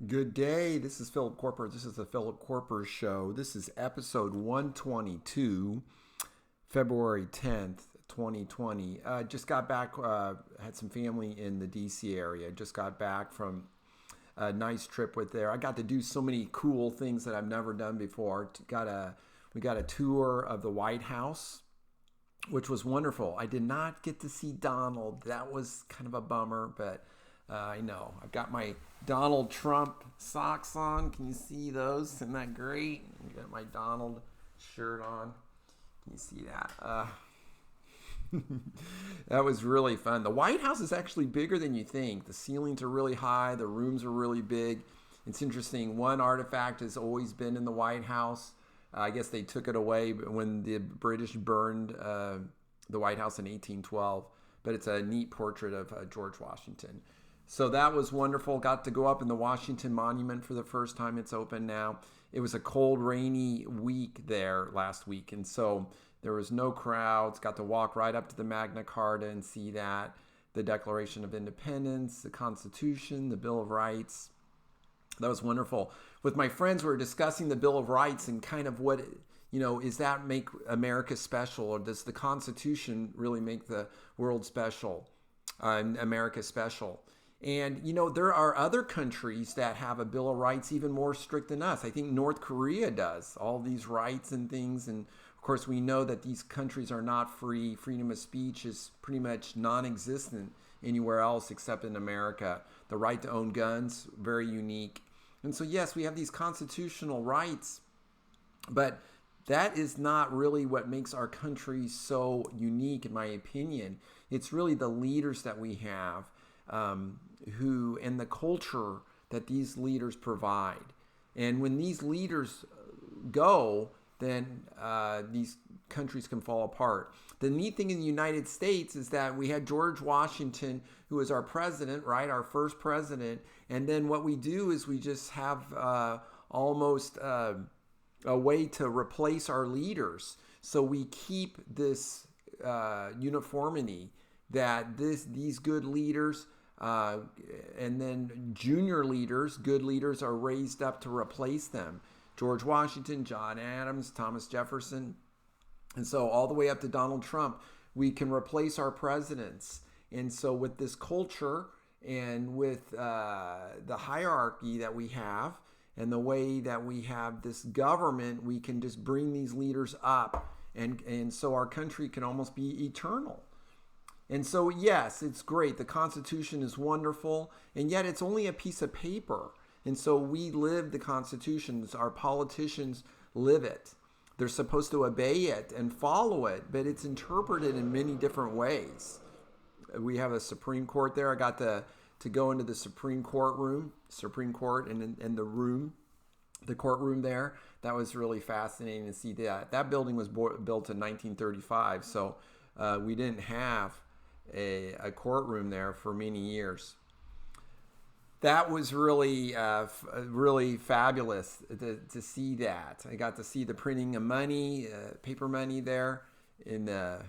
Good day. This is Philip Koerper. This is the Philip Koerper Show. This is episode 122, February 10th, 2020. Just got back, had some family in the DC area. Just got back from a nice trip with there. I got to do so many cool things that I've never done before. We got a tour of the White House, which was wonderful. I did not get to see Donald. That was kind of a bummer, but I know. I've got my Donald Trump socks on. Can you see those? Isn't that great? I got my Donald shirt on. Can you see that? That was really fun. The White House is actually bigger than you think. The ceilings are really high. The rooms are really big. It's interesting. One artifact has always been in the White House. I guess they took it away when the British burned the White House in 1812. But it's a neat portrait of George Washington. So that was wonderful. Got to go up in the Washington Monument for the first time. It's open now. It was a cold, rainy week there last week. And so there was no crowds. Got to walk right up to the Magna Carta and see that. The Declaration of Independence, the Constitution, the Bill of Rights. That was wonderful. With my friends, we were discussing the Bill of Rights and kind of what, is that make America special? Or does the Constitution really make the world special, America special? And, there are other countries that have a Bill of Rights even more strict than us. I think North Korea does all these rights and things. And, of course, we know that these countries are not free. Freedom of speech is pretty much non-existent anywhere else except in America. The right to own guns, very unique. And so, yes, we have these constitutional rights, but that is not really what makes our country so unique, in my opinion. It's really the leaders that we have. Who and the culture that these leaders provide. And when these leaders go, then these countries can fall apart. The neat thing in the United States is that we had George Washington, who was our president, right? Our first president. And then what we do is we just have almost a way to replace our leaders. So we keep this uniformity that these good leaders and then junior leaders, good leaders, are raised up to replace them. George Washington, John Adams, Thomas Jefferson. And so all the way up to Donald Trump, we can replace our presidents. And so with this culture and with the hierarchy that we have and the way that we have this government, we can just bring these leaders up. And so our country can almost be eternal. And so, yes, it's great. The Constitution is wonderful, and yet it's only a piece of paper. And so we live the Constitution. Our politicians live it. They're supposed to obey it and follow it, but it's interpreted in many different ways. We have a Supreme Court there. I got to go into the Supreme Court and the courtroom there. That was really fascinating to see that. That building was built in 1935, so we didn't have a courtroom there for many years. That was really really fabulous to see that. I got to see the printing of money, paper money there in the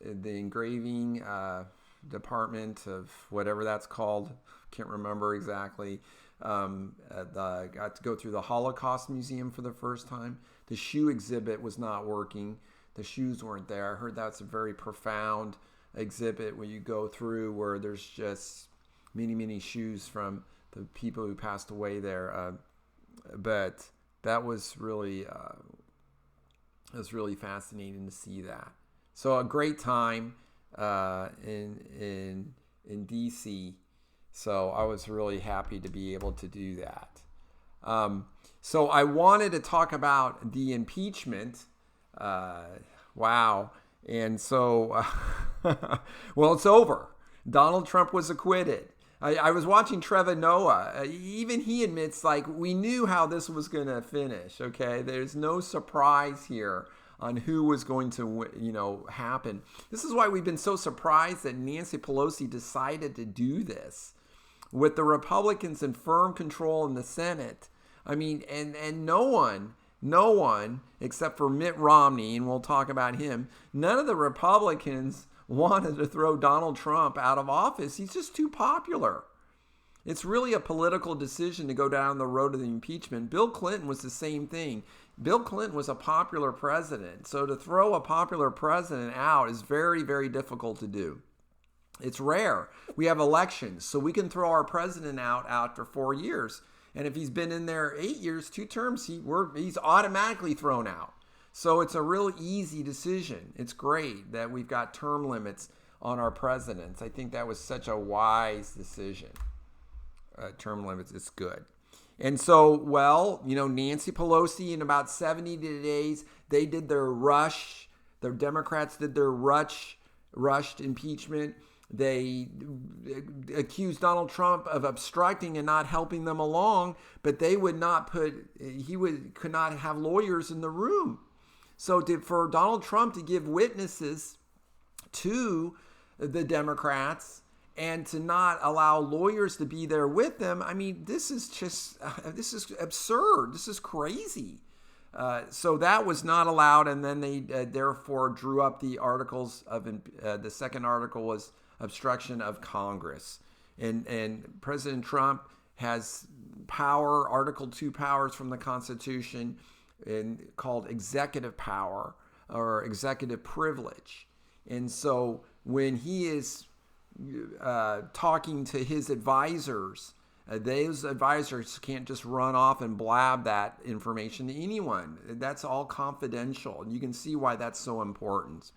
engraving department of whatever that's called. Can't remember exactly. Got to go through the Holocaust Museum for the first time. The shoe exhibit was not working. The shoes weren't there. I heard that's a very profound exhibit where you go through where there's just many shoes from the people who passed away there. But that was really fascinating to see that. So a great time in DC. So I was really happy to be able to do that. So I wanted to talk about the impeachment. Wow. And so, well, it's over. Donald Trump was acquitted. I was watching Trevor Noah. Even he admits, we knew how this was going to finish, okay? There's no surprise here on who was going to, happen. This is why we've been so surprised that Nancy Pelosi decided to do this. With the Republicans in firm control in the Senate, I mean, and no one, except for Mitt Romney, and we'll talk about him, none of the Republicans wanted to throw Donald Trump out of office. He's just too popular. It's really a political decision to go down the road of the impeachment. Bill Clinton was the same thing. Bill Clinton was a popular president. So to throw a popular president out is very, very difficult to do. It's rare. We have elections, so we can throw our president out after 4 years. And if he's been in there 8 years, 2 terms, he's automatically thrown out. So it's a real easy decision. It's great that we've got term limits on our presidents. I think that was such a wise decision. Term limits, it's good. And so, well, Nancy Pelosi, in about 70 days, they did their rush. The Democrats did their rushed impeachment. They accused Donald Trump of obstructing and not helping them along, but they would not could not have lawyers in the room. So for Donald Trump to give witnesses to the Democrats and to not allow lawyers to be there with them, I mean, this is absurd. This is crazy. So that was not allowed, and then they therefore drew up the articles of the second article was obstruction of Congress, and President Trump has power, Article 2 powers from the Constitution, and called executive power or executive privilege. And so when he is talking to his advisors, those advisors can't just run off and blab that information to anyone. That's all confidential. And you can see why that's so important.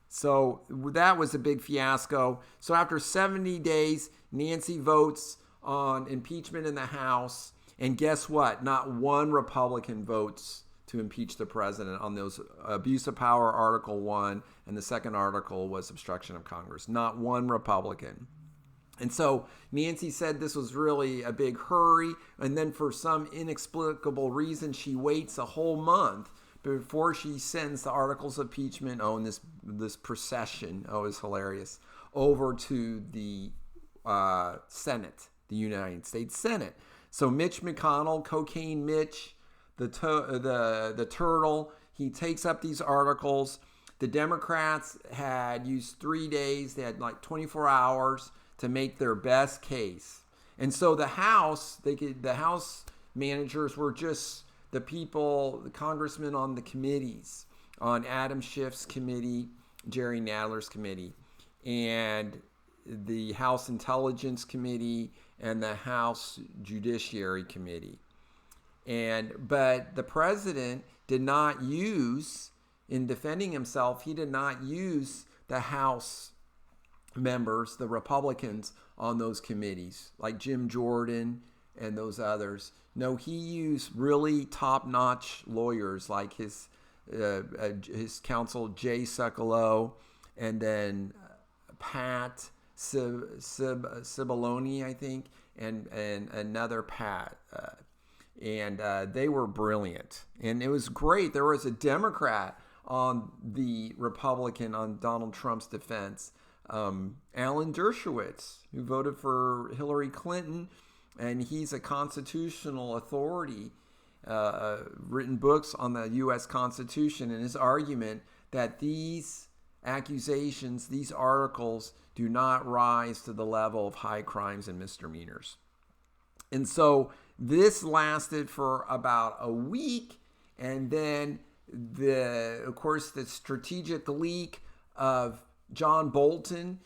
So that was a big fiasco. So after 70 days, Nancy votes on impeachment in the House. And guess what? Not one Republican votes to impeach the president on those abuse of power, Article 1, and the second article was obstruction of Congress. Not one Republican. And so Nancy said this was really a big hurry. And then for some inexplicable reason, she waits a whole month before she sends the articles of impeachment, in this procession, it's hilarious, over to the Senate, the United States Senate. So Mitch McConnell, Cocaine Mitch, the turtle, he takes up these articles. The Democrats had used 3 days. They had like 24 hours to make their best case. And so the House managers were just the people, the congressmen on the committees, on Adam Schiff's committee, Jerry Nadler's committee, and the House Intelligence Committee and the House Judiciary Committee. But the president did not use, in defending himself, he did not use the House members, the Republicans on those committees, like Jim Jordan and those others. No, he used really top-notch lawyers like his counsel Jay Sekulow, and then Pat Cipollone, I think, and another Pat. And they were brilliant. And it was great. There was a Democrat on the Republican on Donald Trump's defense, Alan Dershowitz, who voted for Hillary Clinton. And he's a constitutional authority, written books on the U.S. Constitution, and his argument that these accusations, these articles, do not rise to the level of high crimes and misdemeanors. And so this lasted for about a week, and then of course the strategic leak of John Bolton,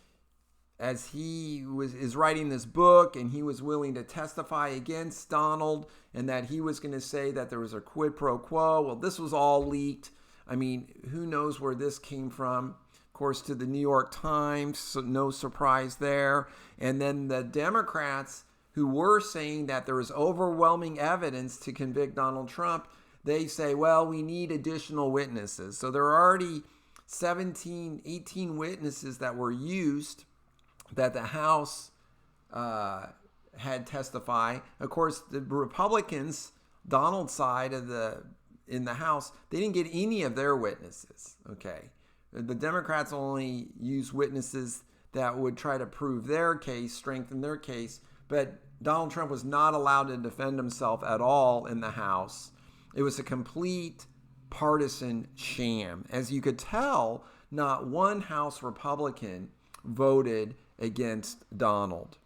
as he is writing this book, and he was willing to testify against Donald, and that he was going to say that there was a quid pro quo. Well, this was all leaked. I mean, who knows where this came from? Of course, to the New York Times, so no surprise there. And then the Democrats, who were saying that there was overwhelming evidence to convict Donald Trump, they say, well, we need additional witnesses. So there are already 18 witnesses that were used that the House had testified. Of course, the Republicans, Donald's side in the House, they didn't get any of their witnesses. Okay, the Democrats only used witnesses that would try to prove their case, strengthen their case. But Donald Trump was not allowed to defend himself at all in the House. It was a complete partisan sham. As you could tell, not one House Republican voted against Donald.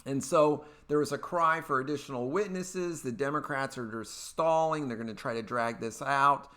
And so there was a cry for additional witnesses. The Democrats are just stalling. They're going to try to drag this out.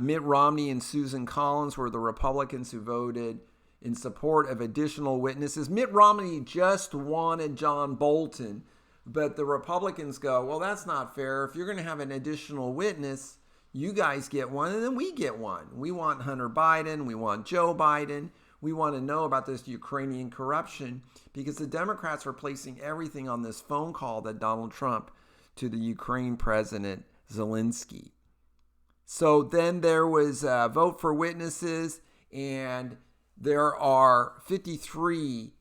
Mitt Romney and Susan Collins were the Republicans who voted in support of additional witnesses. Mitt Romney just wanted John Bolton, but the Republicans go, well, that's not fair. If you're going to have an additional witness, you guys get one and then we get one. We want Hunter Biden. We want Joe Biden. We want to know about this Ukrainian corruption because the Democrats were placing everything on this phone call that Donald Trump to the Ukraine President Zelensky. So then there was a vote for witnesses, and there are 53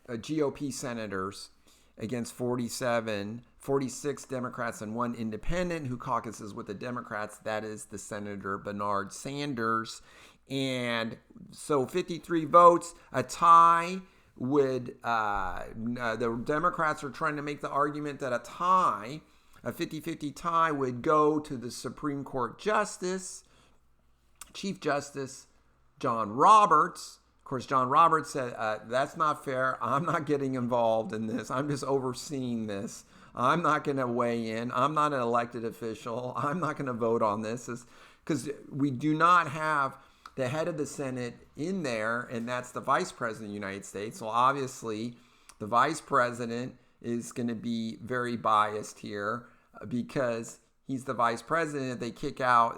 GOP senators against 46 Democrats and one independent who caucuses with the Democrats. That is the Senator Bernard Sanders. And so 53 votes, a tie would, the Democrats are trying to make the argument that a 50-50 tie would go to the Supreme Court Justice, Chief Justice John Roberts. Of course, John Roberts said, that's not fair. I'm not getting involved in this. I'm just overseeing this. I'm not going to weigh in. I'm not an elected official. I'm not going to vote on this because we do not have the head of the Senate in there, and that's the Vice President of the United States. So obviously, the Vice President is going to be very biased here because he's the Vice President. If they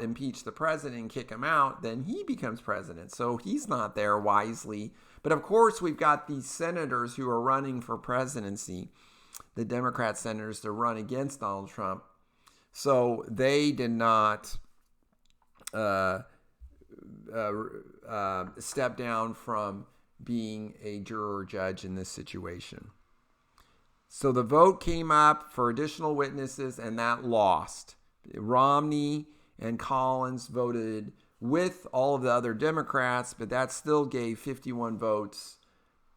impeach the President and kick him out, then he becomes President. So he's not there wisely. But of course, we've got these senators who are running for presidency, the Democrat senators to run against Donald Trump. So they did not step down from being a juror or judge in this situation. So the vote came up for additional witnesses, and that lost. Romney and Collins voted with all of the other Democrats, but that still gave 51 votes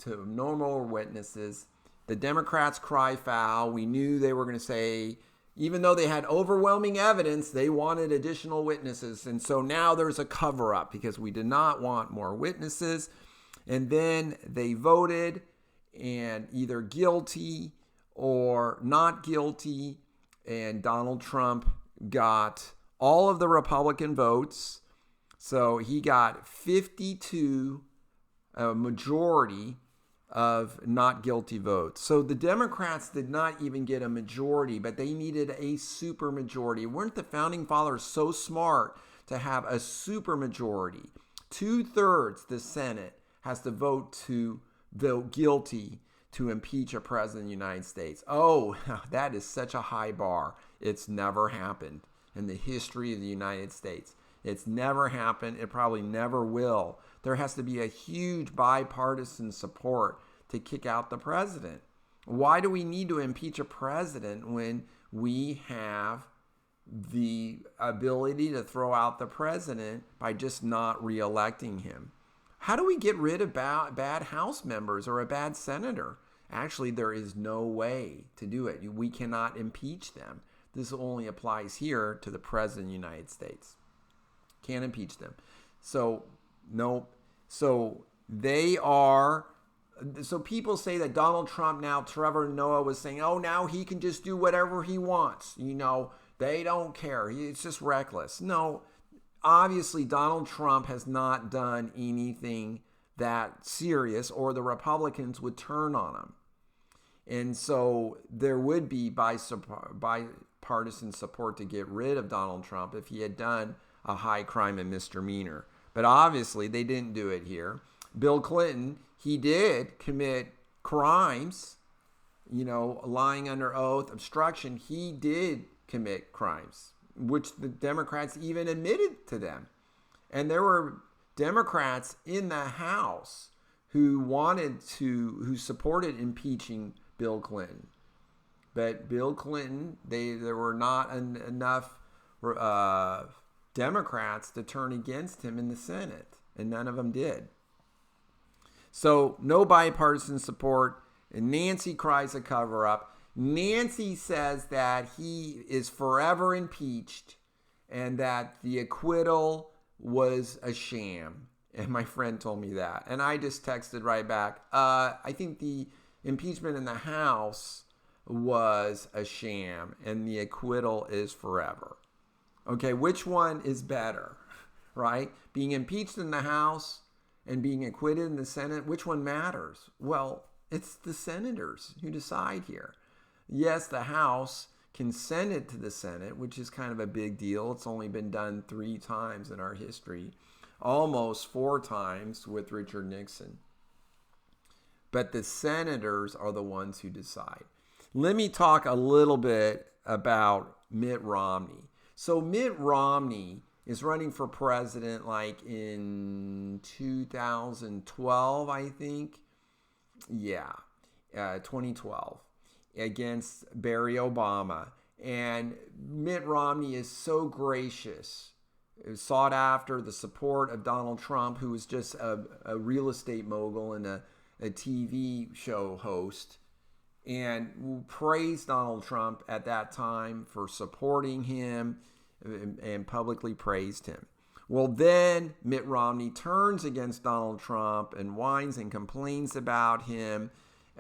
to no more witnesses. The Democrats cry foul. We knew they were going to say, even though they had overwhelming evidence, they wanted additional witnesses. And so now there's a cover-up because we did not want more witnesses. And then they voted and either guilty or not guilty. And Donald Trump got all of the Republican votes. So he got 52, a majority of not guilty votes. So the Democrats did not even get a majority, but they needed a super majority. Weren't the founding fathers so smart to have a super majority? 2/3 the Senate has to vote guilty to impeach a president of the United States. Oh, that is such a high bar. It's never happened in the history of the United States. It's never happened. It probably never will. There has to be a huge bipartisan support to kick out the president. Why do we need to impeach a president when we have the ability to throw out the president by just not reelecting him? How do we get rid of bad House members or a bad senator? Actually, there is no way to do it. We cannot impeach them. This only applies here to the president of the United States. Can't impeach them. So, nope. So people say that Donald Trump now, Trevor Noah was saying, oh, now he can just do whatever he wants. They don't care. It's just reckless. No, obviously Donald Trump has not done anything that serious or the Republicans would turn on him. And so there would be bipartisan support to get rid of Donald Trump if he had done a high crime and misdemeanor. But obviously they didn't do it here. Bill Clinton, he did commit crimes, lying under oath, obstruction. He did commit crimes, which the Democrats even admitted to them. And there were Democrats in the House who supported impeaching Bill Clinton. But Bill Clinton, there were not enough Democrats to turn against him in the Senate, and none of them did. So no bipartisan support, and Nancy cries a cover-up. Nancy says that he is forever impeached and that the acquittal was a sham. And my friend told me that. And I just texted right back, I think the impeachment in the House was a sham and the acquittal is forever. Okay, which one is better, right? Being impeached in the House and being acquitted in the Senate, which one matters? Well, it's the senators who decide here. Yes, the House can send it to the Senate, which is kind of a big deal. It's only been done 3 times in our history, almost 4 times with Richard Nixon. But the senators are the ones who decide. Let me talk a little bit about Mitt Romney. So Mitt Romney is running for president like in 2012, I think. Yeah, 2012 against Barry Obama. And Mitt Romney is so gracious. It was sought after the support of Donald Trump, who was just a real estate mogul and a TV show host, and praised Donald Trump at that time for supporting him and publicly praised him. Well, then Mitt Romney turns against Donald Trump and whines and complains about him.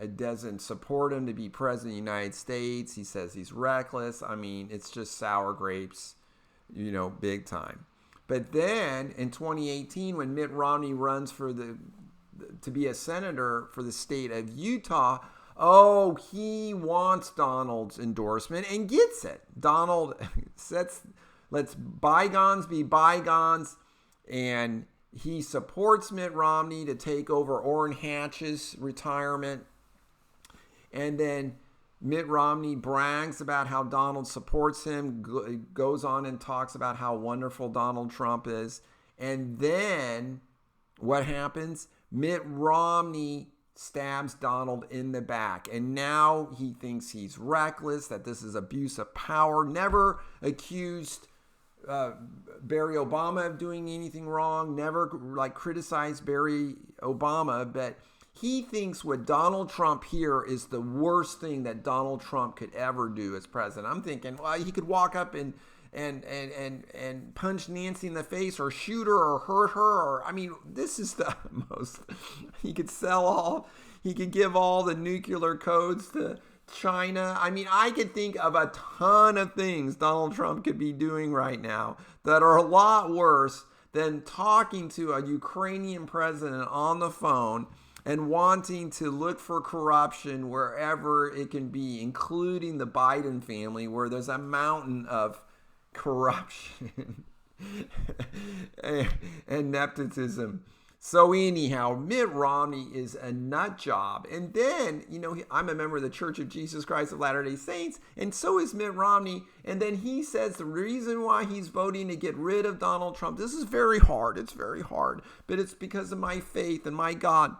It doesn't support him to be president of the United States. He says he's reckless. I mean, it's just sour grapes, big time. But then in 2018, when Mitt Romney runs to be a senator for the state of Utah, he wants Donald's endorsement and gets it. Donald lets bygones be bygones, and he supports Mitt Romney to take over Orrin Hatch's retirement. And then Mitt Romney brags about how Donald supports him, goes on and talks about how wonderful Donald Trump is. And then what happens? Mitt Romney stabs Donald in the back. And now he thinks he's reckless, that this is abuse of power. Never accused Barry Obama of doing anything wrong. Never criticized Barry Obama. But he thinks what Donald Trump here is the worst thing that Donald Trump could ever do as president. I'm thinking, well, he could walk up and punch Nancy in the face or shoot her or hurt her. This is the most. He could he could give all the nuclear codes to China. I could think of a ton of things Donald Trump could be doing right now that are a lot worse than talking to a Ukrainian president on the phone and wanting to look for corruption wherever it can be, including the Biden family, where there's a mountain of corruption and nepotism. So anyhow, Mitt Romney is a nut job. And then, I'm a member of the Church of Jesus Christ of Latter-day Saints, and so is Mitt Romney. And then he says the reason why he's voting to get rid of Donald Trump, this is very hard. It's very hard. But it's because of my faith and my God.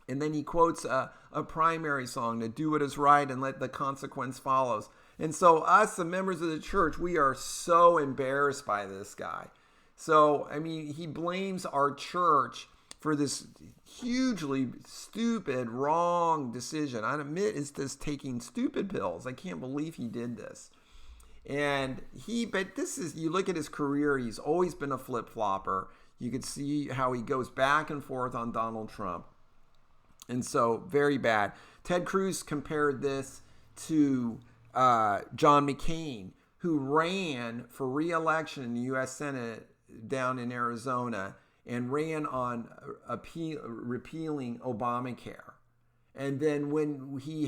And then he quotes a primary song, to do what is right and let the consequence follows. And so us, the members of the church, we are so embarrassed by this guy. So, he blames our church for this hugely stupid, wrong decision. I admit it's just taking stupid pills. I can't believe he did this. But this is, you look at his career, he's always been a flip-flopper. You could see how he goes back and forth on Donald Trump. And so, very bad. Ted Cruz compared this to John McCain, who ran for re-election in the U.S. Senate down in Arizona and ran on repealing Obamacare. And then when he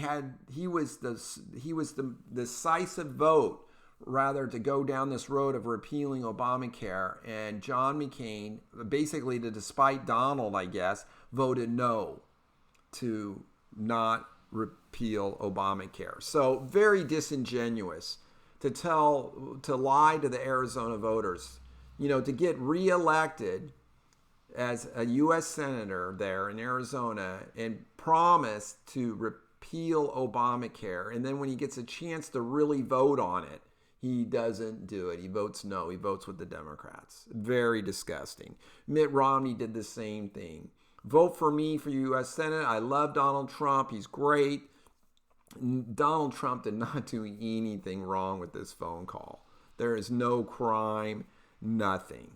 was the decisive vote, rather, to go down this road of repealing Obamacare. And John McCain, basically despite Donald, I guess, voted no to not repeal Obamacare. So very disingenuous to lie to the Arizona voters, to get reelected as a U.S. Senator there in Arizona and promise to repeal Obamacare. And then when he gets a chance to really vote on it, he doesn't do it. He votes no. He votes with the Democrats. Very disgusting. Mitt Romney did the same thing. Vote for me for U.S. Senate. I love Donald Trump. He's great. Donald Trump did not do anything wrong with this phone call. There is no crime, nothing.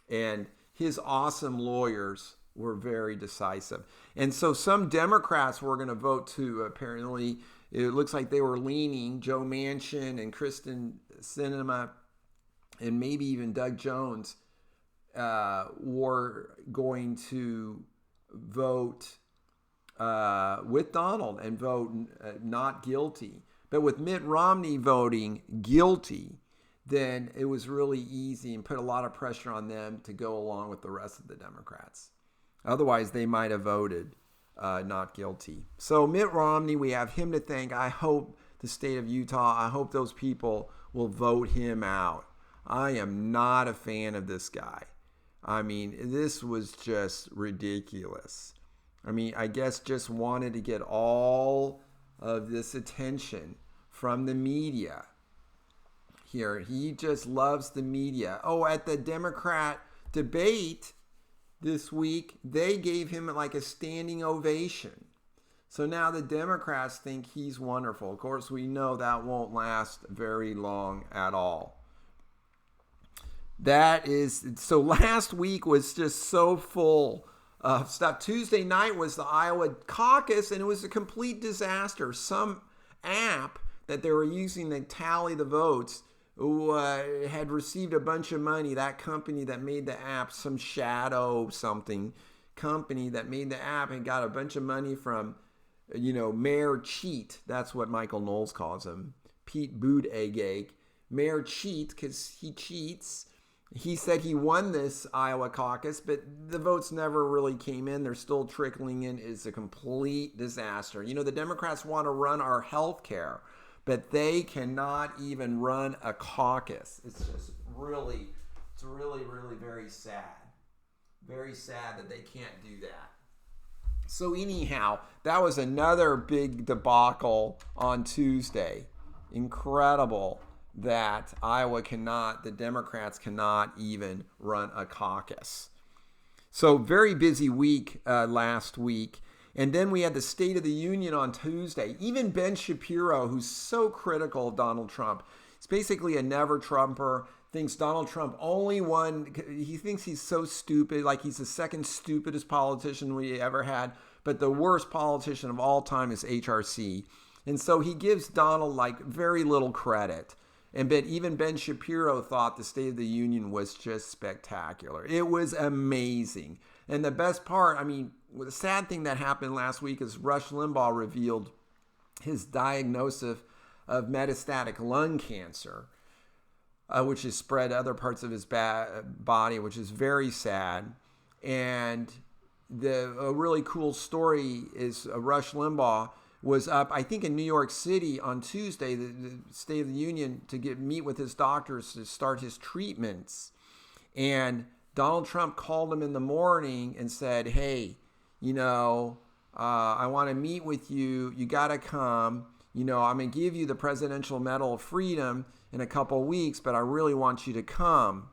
And his awesome lawyers were very decisive. And so some Democrats were going to vote too, apparently. It looks like they were leaning. Joe Manchin and Kristen Sinema and maybe even Doug Jones were going to vote with Donald and vote not guilty. But with Mitt Romney voting guilty, then it was really easy and put a lot of pressure on them to go along with the rest of the Democrats. Otherwise, they might have voted not guilty. So Mitt Romney, we have him to thank. I hope the state of Utah, I hope those people will vote him out. I am not a fan of this guy. I mean, this was just ridiculous. I mean, I guess just wanted to get all of this attention from the media here. He just loves the media. Oh, at the Democrat debate this week, they gave him like a standing ovation. So now the Democrats think he's wonderful. Of course, we know that won't last very long at all. So last week was just so full of stuff. Tuesday night was the Iowa caucus, and it was a complete disaster. Some app that they were using to tally the votes had received a bunch of money. That company that made the app, some shadow something company that made the app, and got a bunch of money from, Mayor Cheat. That's what Michael Knowles calls him. Pete Buttigieg. Mayor Cheat, because he cheats. He said he won this Iowa caucus, but the votes never really came in. They're still trickling in. It's a complete disaster. The Democrats want to run our health care, but they cannot even run a caucus. It's just really very sad. Very sad that they can't do that. So anyhow, that was another big debacle on Tuesday. Incredible that the Democrats cannot even run a caucus. So very busy week last week. And then we had the State of the Union on Tuesday. Even Ben Shapiro, who's so critical of Donald Trump, he's basically a never-Trumper, thinks Donald Trump only won. He thinks he's so stupid, like he's the second stupidest politician we ever had. But the worst politician of all time is HRC. And so he gives Donald very little credit. But even Ben Shapiro thought the State of the Union was just spectacular. It was amazing. And the best part, the sad thing that happened last week is Rush Limbaugh revealed his diagnosis of metastatic lung cancer, which has spread to other parts of his body, which is very sad. And a really cool story is Rush Limbaugh was up, I think, in New York City on Tuesday, the State of the Union, to meet with his doctors to start his treatments. And Donald Trump called him in the morning and said, hey, I want to meet with you. You got to come. I'm going to give you the Presidential Medal of Freedom in a couple weeks, but I really want you to come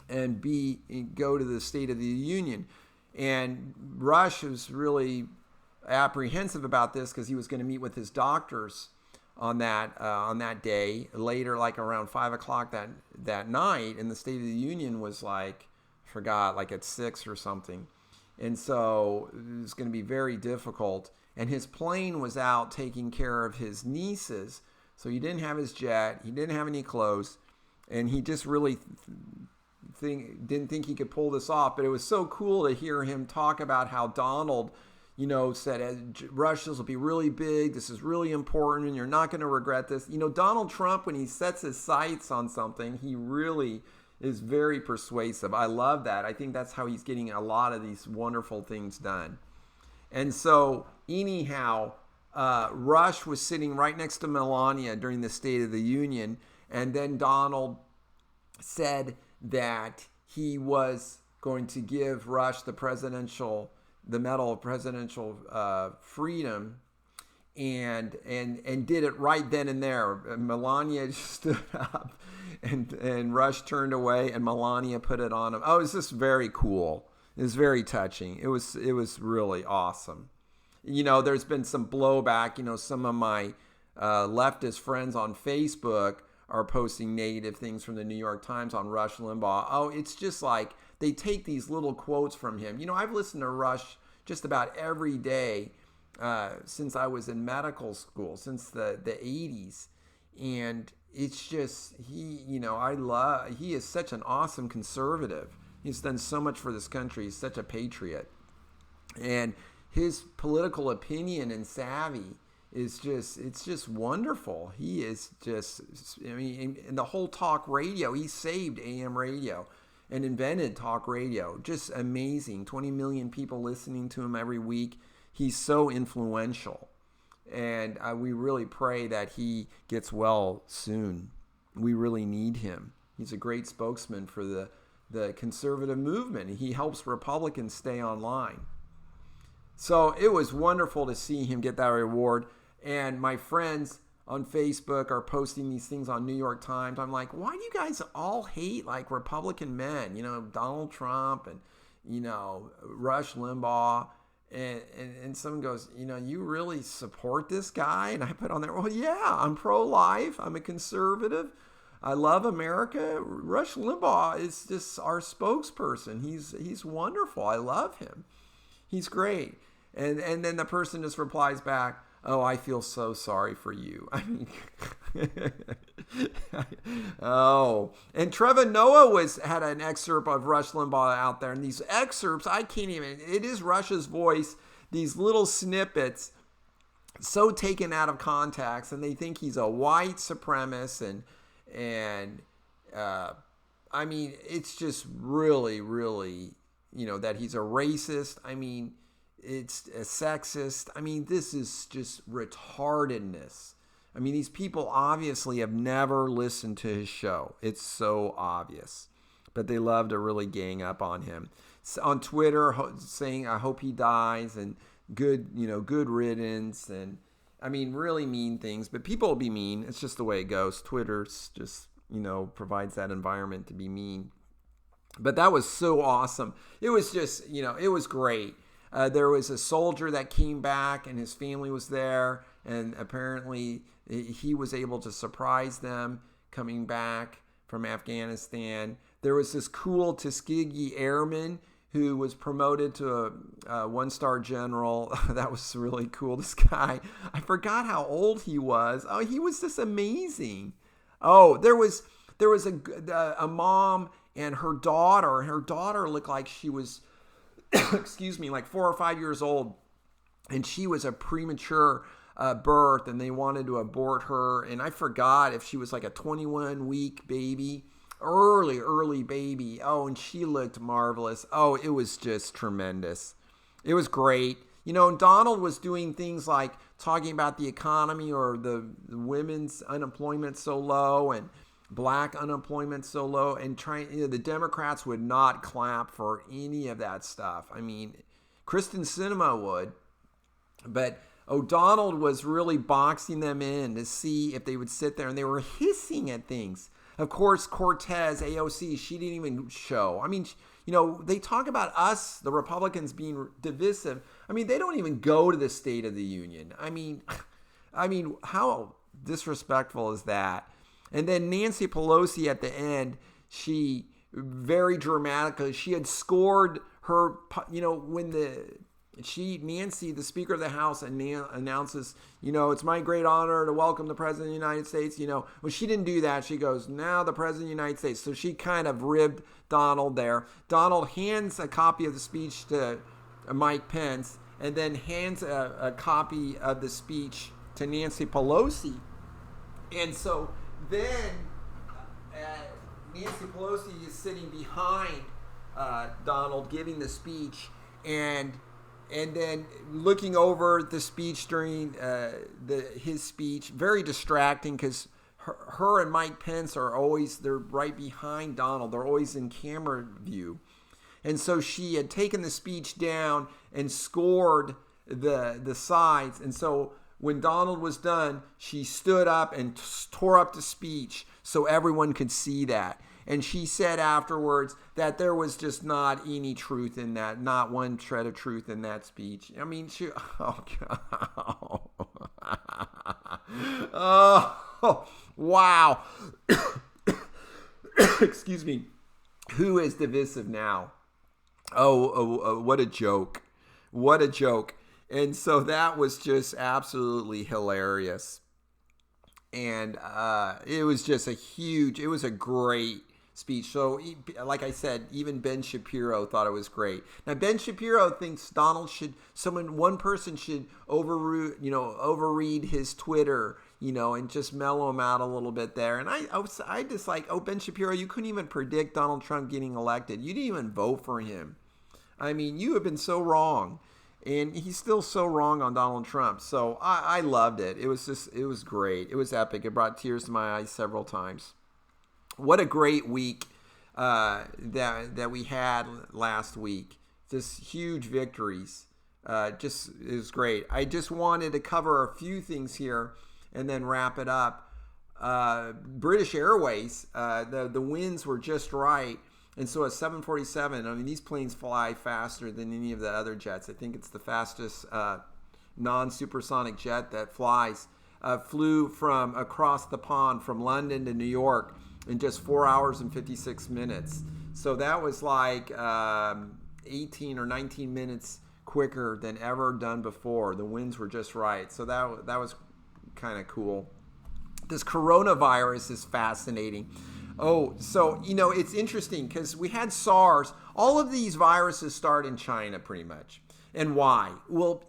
and go to the State of the Union. And Rush was really apprehensive about this because he was going to meet with his doctors on that day later, like around 5:00 that night, and the State of the Union was at 6 or something. And so it was going to be very difficult. And his plane was out taking care of his nieces, so he didn't have his jet, he didn't have any clothes, and he just really didn't think he could pull this off. But it was so cool to hear him talk about how Donald said, Rush, this will be really big. This is really important, and you're not going to regret this. Donald Trump, when he sets his sights on something, he really is very persuasive. I love that. I think that's how he's getting a lot of these wonderful things done. And so, anyhow, Rush was sitting right next to Melania during the State of the Union, and then Donald said that he was going to give Rush the Medal of Presidential Freedom, and did it right then and there. Melania stood up, and Rush turned away, and Melania put it on him. Oh, it was just very cool. It was very touching. It was really awesome. There's been some blowback. Some of my leftist friends on Facebook are posting negative things from the New York Times on Rush Limbaugh. Oh, it's just like they take these little quotes from him. I've listened to Rush just about every day since I was in medical school, since the 80s. And it's just, he is such an awesome conservative. He's done so much for this country. He's such a patriot. And his political opinion and savvy it's just wonderful. He is just, in the whole talk radio, he saved AM radio and invented talk radio. Just amazing. 20 million people listening to him every week. He's so influential. And we really pray that he gets well soon. We really need him. He's a great spokesman for the conservative movement. He helps Republicans stay online. So it was wonderful to see him get that reward. And my friends on Facebook are posting these things on New York Times. I'm like, why do you guys all hate like Republican men? Donald Trump and, Rush Limbaugh. And someone goes, you really support this guy? And I put on there, well, yeah, I'm pro-life. I'm a conservative. I love America. Rush Limbaugh is just our spokesperson. He's wonderful. I love him. He's great. And then the person just replies back, oh, I feel so sorry for you. I mean, oh. And Trevor Noah had an excerpt of Rush Limbaugh out there. And these excerpts, it is Rush's voice, these little snippets, so taken out of context. And they think he's a white supremacist. And it's just really, really, that he's a racist. It's a sexist. This is just retardedness. These people obviously have never listened to his show. It's so obvious. But they love to really gang up on him. On Twitter, saying, I hope he dies, and good riddance, and really mean things. But people will be mean. It's just the way it goes. Twitter's just, provides that environment to be mean. But that was so awesome. It was just, it was great. There was a soldier that came back and his family was there, and apparently he was able to surprise them coming back from Afghanistan. There was this cool Tuskegee airman who was promoted to a one-star general. That was really cool. This guy, I forgot how old he was. Oh, he was just amazing. Oh, there was a mom and her daughter. Her daughter looked like she was like 4 or 5 years old, and she was a premature birth, and they wanted to abort her. And I forgot if she was like a 21-week baby, early baby. Oh, and she looked marvelous. Oh, it was just tremendous. It was great. Donald was doing things like talking about the economy or the women's unemployment so low and black unemployment so low, and the Democrats would not clap for any of that stuff. Kristen Sinema would, but O'Donnell was really boxing them in to see if they would sit there, and they were hissing at things. Of course, Cortez, AOC, she didn't even show. They talk about us, the Republicans, being divisive. They don't even go to the State of the Union. How disrespectful is that? And then Nancy Pelosi at the end, she very dramatically, she had scored her, Nancy, the Speaker of the House, announces, it's my great honor to welcome the President of the United States. Well, she didn't do that. She goes, now the President of the United States. So she kind of ribbed Donald there. Donald hands a copy of the speech to Mike Pence, and then hands a copy of the speech to Nancy Pelosi. And so then Nancy Pelosi is sitting behind Donald giving the speech, and then looking over the speech during his speech. Very distracting because her and Mike Pence they're right behind Donald. They're always in camera view. And so she had taken the speech down and scored the sides. And so when Donald was done, she stood up and tore up the speech so everyone could see that. And she said afterwards that there was just not any truth in that, not one shred of truth in that speech. Oh, God. Oh, wow. Excuse me. Who is divisive now? Oh, what a joke. What a joke. And so that was just absolutely hilarious. And it was just it was a great speech. So, like I said, even Ben Shapiro thought it was great. Now, Ben Shapiro thinks one person should overread his Twitter, and just mellow him out a little bit there. And I just like, Ben Shapiro, you couldn't even predict Donald Trump getting elected. You didn't even vote for him. I mean, you have been so wrong. And he's still so wrong on Donald Trump. So I loved it. It was great. It was epic. It brought tears to my eyes several times. What a great week that we had last week. Just huge victories. It was great. I just wanted to cover a few things here and then wrap it up. British Airways, the winds were just right. And so a 747, I mean, these planes fly faster than any of the other jets. I think it's the fastest non-supersonic jet that flies. Flew from across the pond from London to New York in just 4 hours and 56 minutes. So that was like 18 or 19 minutes quicker than ever done before. The winds were just right. So that was kind of cool. This coronavirus is fascinating. Oh, so, it's interesting because we had SARS. All of these viruses start in China pretty much. And why? Well,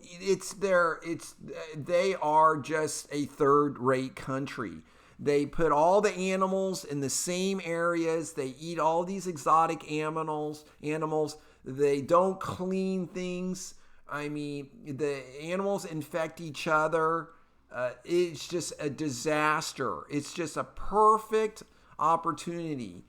they are just a third-rate country. They put all the animals in the same areas. They eat all these exotic animals. They don't clean things. I mean, the animals infect each other. It's just a disaster. It's just a perfect opportunity,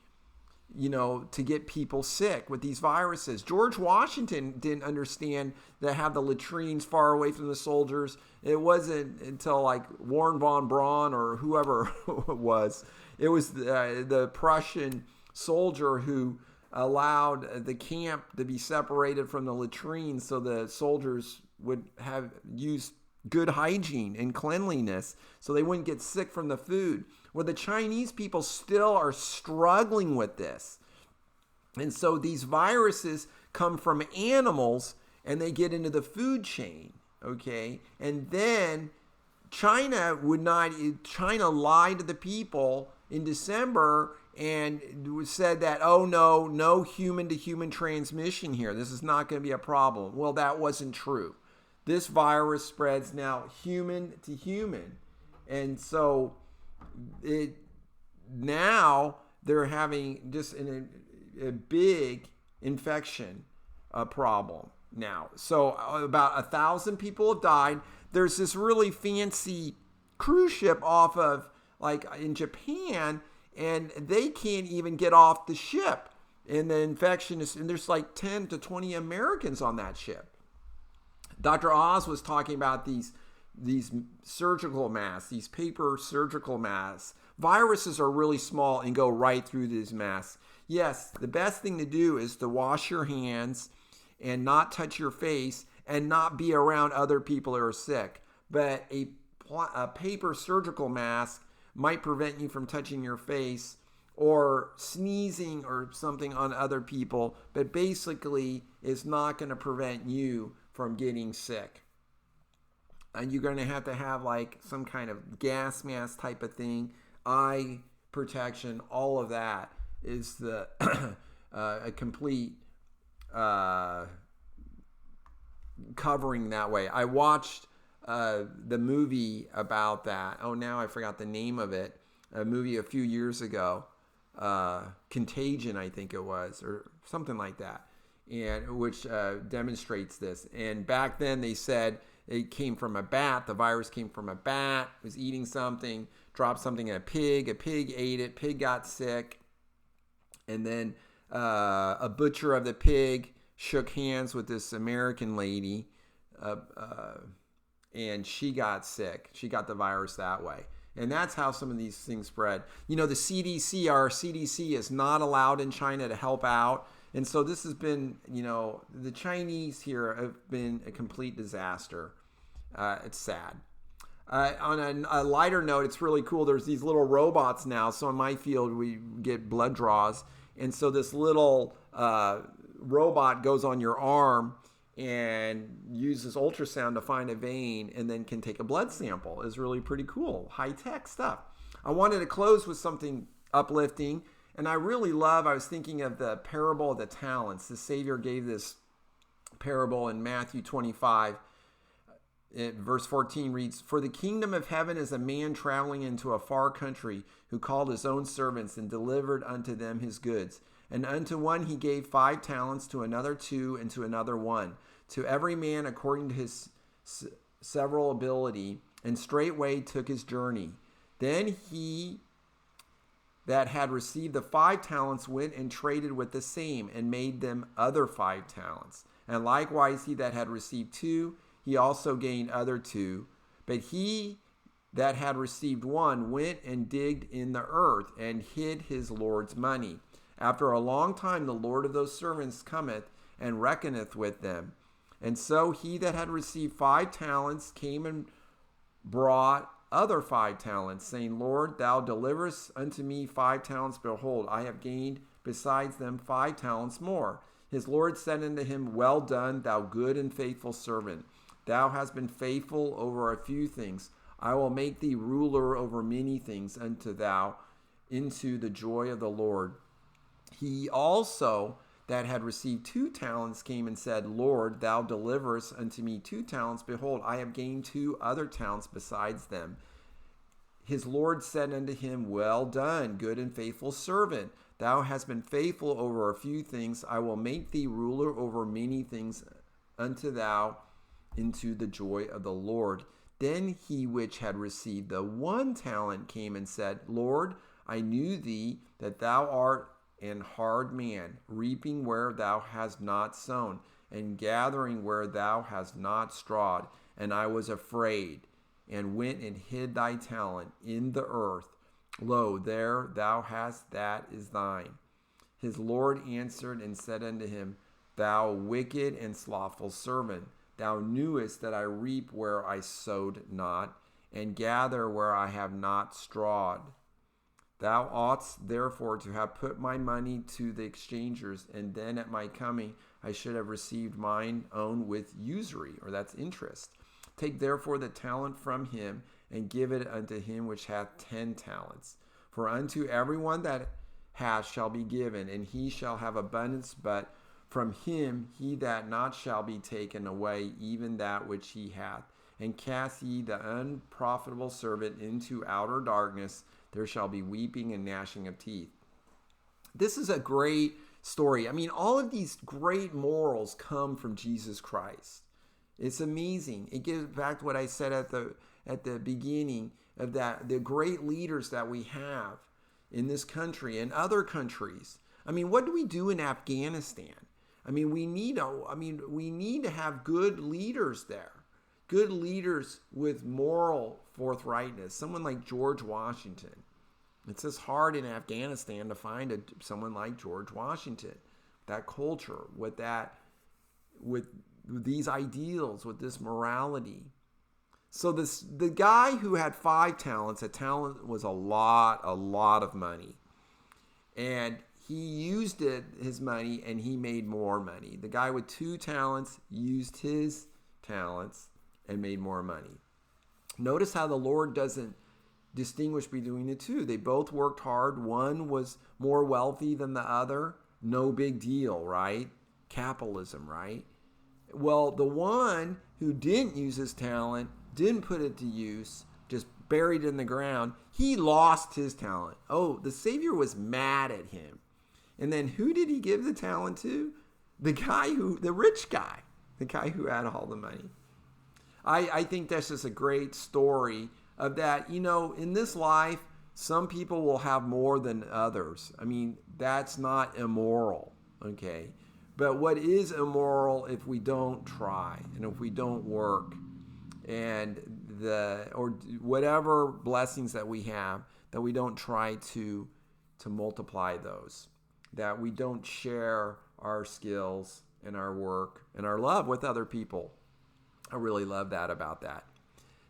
to get people sick with these viruses. George Washington didn't understand that have the latrines far away from the soldiers. It wasn't until like Warren von Braun or whoever it was the Prussian soldier who allowed the camp to be separated from the latrines so the soldiers would have used good hygiene and cleanliness so they wouldn't get sick from the food. Well, the Chinese people still are struggling with this. And so these viruses come from animals and they get into the food chain, okay? And then China lied to the people in December and said that, oh no human-to-human transmission here. This is not going to be a problem. Well, that wasn't true. This virus spreads now human to human. And so now they're having just a big infection problem now. So about 1,000 people have died. There's this really fancy cruise ship off of in Japan, and they can't even get off the ship. And the infection and there's 10 to 20 Americans on that ship. Dr. Oz was talking about these surgical masks, these paper surgical masks. Viruses are really small and go right through these masks. Yes, the best thing to do is to wash your hands and not touch your face and not be around other people that are sick. But a paper surgical mask might prevent you from touching your face or sneezing or something on other people, but basically it's not going to prevent you from getting sick. And you're going to have some kind of gas mask type of thing, eye protection, all of that is the a complete covering that way. I watched the movie about that. Oh, now I forgot the name of it. A movie a few years ago, Contagion, I think it was, or something like that, and which demonstrates this. And back then they said it came from a bat. The virus came from a bat. Was eating something, dropped something in a pig. A pig ate it. Pig got sick, and then a butcher of the pig shook hands with this American lady, and she got sick. She got the virus that way. And that's how some of these things spread. The CDC, our CDC is not allowed in China to help out. And so this has been, the Chinese here have been a complete disaster. It's sad. On a lighter note, it's really cool. There's these little robots now. So in my field, we get blood draws. And so this little robot goes on your arm and uses ultrasound to find a vein and then can take a blood sample. It's really pretty cool, high-tech stuff. I wanted to close with something uplifting, and I was thinking of the parable of the talents. The Savior gave this parable in Matthew 25. Verse 14 reads, "For the kingdom of heaven is a man traveling into a far country, who called his own servants and delivered unto them his goods. And unto one he gave 5 talents, to another 2, and to another 1, to every man according to his several ability, and straightway took his journey. Then he that had received the 5 talents went and traded with the same, and made them other 5 talents. And likewise he that had received 2, he also gained other 2. But he that had received 1 went and digged in the earth, and hid his Lord's money. After a long time the Lord of those servants cometh, and reckoneth with them. And so he that had received 5 talents came and brought other 5 talents, saying, Lord, thou deliverest unto me 5 talents. Behold, I have gained besides them 5 talents more. His Lord said unto him, Well done, thou good and faithful servant. Thou hast been faithful over a few things. I will make thee ruler over many things unto thou into the joy of the Lord. He also that had received 2 talents came and said, Lord, thou deliverest unto me 2 talents. Behold, I have gained 2 other talents besides them. His Lord said unto him, Well done, good and faithful servant. Thou hast been faithful over a few things. I will make thee ruler over many things unto thou into the joy of the Lord. Then he which had received the 1 talent came and said, Lord, I knew thee that thou art an hard man, reaping where thou hast not sown, and gathering where thou hast not strawed. And I was afraid, and went and hid thy talent in the earth. Lo, there thou hast that is thine. His Lord answered and said unto him, Thou wicked and slothful servant, thou knewest that I reap where I sowed not, and gather where I have not strawed. Thou oughtest therefore to have put my money to the exchangers, and then at my coming I should have received mine own with usury, or that's interest. Take therefore the talent from him, and give it unto him which hath 10 talents. For unto everyone that hath shall be given, and he shall have abundance, but from him he that not shall be taken away even that which he hath. And cast ye the unprofitable servant into outer darkness. There shall be weeping and gnashing of teeth. This is a great story. I mean, all of these great morals come from Jesus Christ. It's amazing. It gives back to what I said at the beginning of that, the great leaders that we have in this country and other countries. I mean, what do we do in Afghanistan? I mean, we need to have good leaders there. Good leaders with moral forthrightness. Someone like George Washington. It's just hard in Afghanistan to find someone like George Washington. That culture, with these ideals, with this morality. So the guy who had 5 talents, a talent was a lot of money. And he used his money, and he made more money. The guy with 2 talents used his talents and made more money. Notice how the Lord doesn't distinguish between the 2. They both worked hard. One was more wealthy than the other. No big deal, right? Capitalism, right? Well, the one who didn't use his talent, didn't put it to use, just buried it in the ground, he lost his talent. Oh, the Savior was mad at him. And then who did he give the talent to? The rich guy, the guy who had all the money. I think that's just a great story of that. You know, in this life, some people will have more than others. I mean, that's not immoral, okay? But what is immoral if we don't try and if we don't work and or whatever blessings that we have, that we don't try to multiply those, that we don't share our skills and our work and our love with other people. I really love that about that.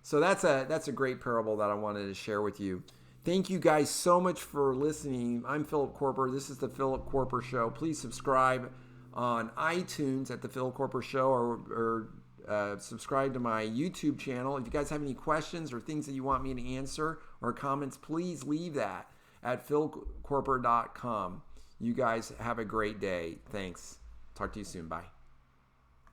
So that's a great parable that I wanted to share with you. Thank you guys so much for listening. I'm Philip Koerper. This is the Philip Koerper Show. Please subscribe on iTunes at the Philip Koerper Show, or subscribe to my YouTube channel. If you guys have any questions or things that you want me to answer or comments, please leave that at philkoerper.com. You guys have a great day. Thanks. Talk to you soon. Bye.